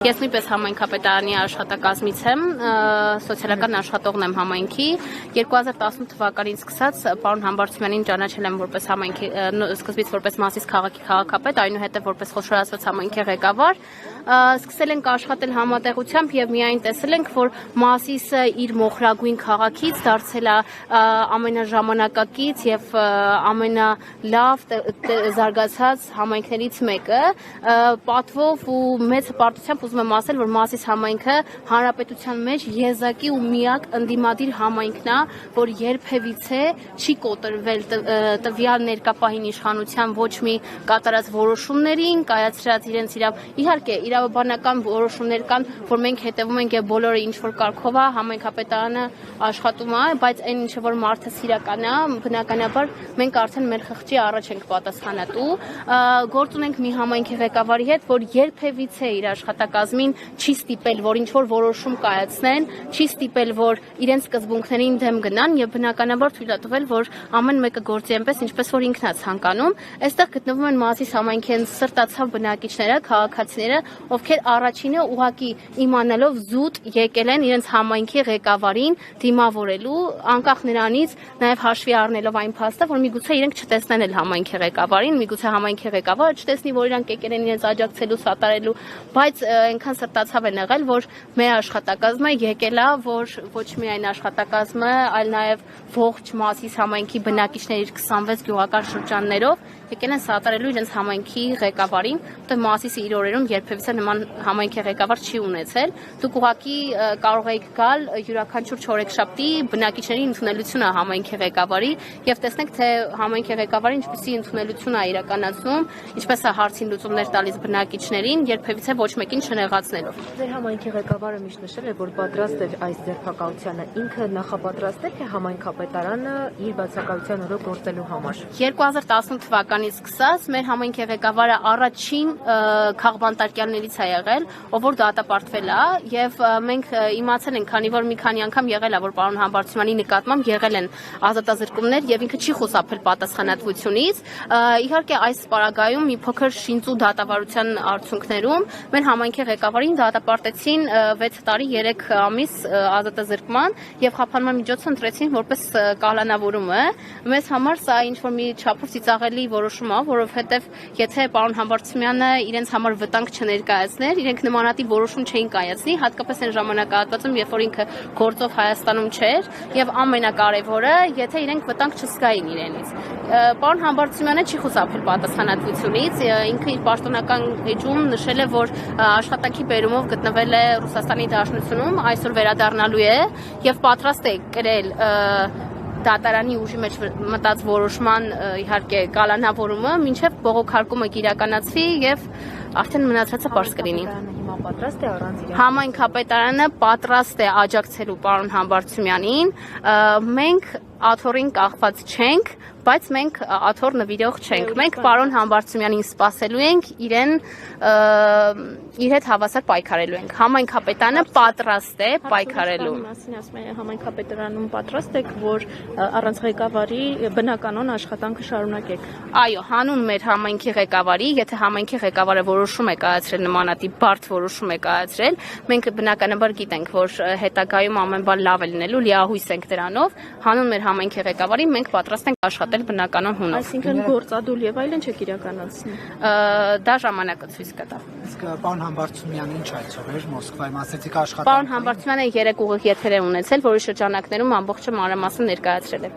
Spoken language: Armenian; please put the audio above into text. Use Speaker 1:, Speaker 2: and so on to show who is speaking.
Speaker 1: Ես նույնպես համայնքապետարանի աշխատակազմից եմ, սոցիալական աշխատողն եմ համայնքի, 2018 թվականից սկսած պարոն Համբարձումյանին ճանաչել եմ որպես համայնքի, սկզբից որպես Մասիս քաղաքի քաղաքապետ, այնուհետև որպես խոշորացված համայնքի ղեկավար, սկսել ենք աշխատել համատեղությամբ եւ միայն տեսել ենք, որ Մասիսը իր մոխրագույն քաղաքից դարձել է ամենաժամանակակից եւ ամենալավ զարգացած համայնքներից մեկը, պատվով ու մեծ հպարտությամբ ուզում եմ ասել, որ Մասիս համայնքը հանրապետության մեջ եզակի ու միակ ընդդիմադիր համայնքն է, որ երբևիցե չի կոտրվել տվյալ ներկապահին իշխանության ոչ մի կատարած որոշումներին, կայացրած իրենց իհարկե իրավաբանական որոշումներ կան, որ մենք հետևում ենք եւ բոլորը ինչ որ կարգով է համայնքապետարանը աշխատում է, բայց այն ինչը որ մարդը սիրական է, բնականաբար մենք արդեն մեր խղճի առաջ ենք պատասխանատու, գործ ունենք մի համայնքի ղեկավարի հետ, որ երբևիցե իր աշխատակազմին չի ստիպել, որ ինչ որ որոշում կայացնեն, չի ստիպել, որ իրենց սկզբունքներին դեմ գնան եւ բնականաբար թույլ է տվել, որ ամեն մեկը գործի այնպես, ինչպես որ ինքն է ցանկանում։ Այստեղ գտնվում են Մասիս համայնքի սրտացավ բնակիչները, քաղաքացիները, ովքեր առաջինը ուղակի իմանալով զուտ եկել են իրենց համայնքի ղեկավարին դիմավորելու, անկախ նրանից նաեւ հաշվի առնելով այն փաստը, որ միգուցե իրենք չտեսնեն էլ համայնքի ղեկավարին, միգուցե համայնքի ղեկավարը չտեսնի, որ իրանք եկել են իրենց աջակցելու, սատարելու, բայց այնքան սրտացավ են եղել, որ մեր աշխատակազմը եկել է, որ ոչ միայն աշխատակազմը, այլ նաեւ ողջ Մասիս համայնքի բնակիչների 26 գյուղական շրջաններով եկել են սատարելու իրենց համայնքի ղեկավարին, որտեղ Մասիսը իր օրերում երբևիցե նման համայնքի ղեկավար չի ունեցել։ Դուք ուղղակի կարող եք գալ յուրաքանչյուր չորեքշաբթի բնակիչների ընդունելությունը համայնքի ղեկավարի եւ տեսնեք, թե համայնքի ղեկավարը ինչպիսի ընդունելություն է իրականացնում, ինչպես է հարցին լուծումներ տալիս բնակիչներին, երբևիցե ոչ մեկին չնեղացնելով։
Speaker 2: Ձեր համայնքի ղեկավարը միշտ նշել է, որ պատրաստ է այս ձերբակալությանը, ինքը նախապատրաստ է, թե համայնքապետարանը իր բացակայության օրոք գործելու համար։
Speaker 1: 2018 թվականից սկսած մեր համայնքի ղեկավարը առաջին քաղբանտարկյալներից է եղել, ով որ դատապարտվել է եւ մենք իմացել ենք, քանի որ մի քանի անգամ եղել է, որ պարոն Համբարձումյանի նկատմամբ եղել են ազատազրկումներ եւ ինքը չի խուսափել պատասխանատվությունից։ Իհարկե այս պարագայում մի փոքր շինծու դատավարության արդյունքներում մեր համայնքի ղեկավարին դատապարտեցին 6 տարի 3 ամիս ազատազրկման եւ խափանման միջոցը ընտրեցին որպես կալանավորումը։ Մեզ համար սա ինչ որ մի չափով ծիծաղելի որոշում է, որովհետեւ եթե պարոն Համբարձումյանը իրենց համար վտանգ չներկայացներ, իրենք նմանատիպ որոշում չէին կայացնի, հատկապես այն ժամանակահատվածում, երբ որ ինքը գործով Հայաստանում չէր, եւ ամենակարևորը, եթե իրենք վտանգ չզգային իրենից։ Պարոն Համբարձումյանը չի խուսափել պատասխանատվությունից, ինքը իր պաշտոնական էջում նշել է, որ աշխատանքի բերումով գտնվել է Ռուսաստանի Դաշնությունում, այսօր վերադառնալու է եւ պատրաստ է կրել դատարանի ուժի մեջ մտած որոշման իհարկե կալանավորումը, մինչև բողոքարկումը կիրականացվի եւ արդեն մնացածը պարզ կլինի։
Speaker 2: Պատրաստ է առանց իրեն։
Speaker 1: Համայնքապետարանը պատրաստ է աջակցելու պարոն Համբարձումյանին, մենք աթոռին կախված չենք, բայց մենք աթոռ նվիրող չենք։ Մենք պարոն Համբարձումյանին սպասելու ենք, իրեն իր հետ հավասար պայքարելու ենք։ Համայնքապետարանը պատրաստ է պայքարելու։
Speaker 2: Ասում եմ, համայնքապետարանում պատրաստ եք, որ առանց ղեկավարի բնականon աշխատանքը շարունակեք։
Speaker 1: Այո, հանուն մեր համայնքի ղեկավարի, եթե համայնքի ղեկավարը որոշում է կայացրել նմանատիպ բարդ որոշում է կայացրել, մենք բնականաբար գիտենք, որ հետագայում ամեն բան լավ է լինելու, լիահույս ենք դրանով, հանուն մեր համայնքի ղեկավարի մենք պատրաստ ենք աշխատել բնականon հունով։
Speaker 2: Այսինքն գործադուլ եւ այլն չեք իրականացնի։
Speaker 1: Դա ժամանակը ցույց կտա։
Speaker 3: Իսկ պարոն Համբարձումյանը ինչ այցով էր Մոսկվայում, ասեցիք աշխատանք։
Speaker 1: Պարոն Համբարձումյանը 3 ուղիղ եթեր է ունեցել, որի շրջանակներում ամբողջը մանրամասն ներկայացրել է։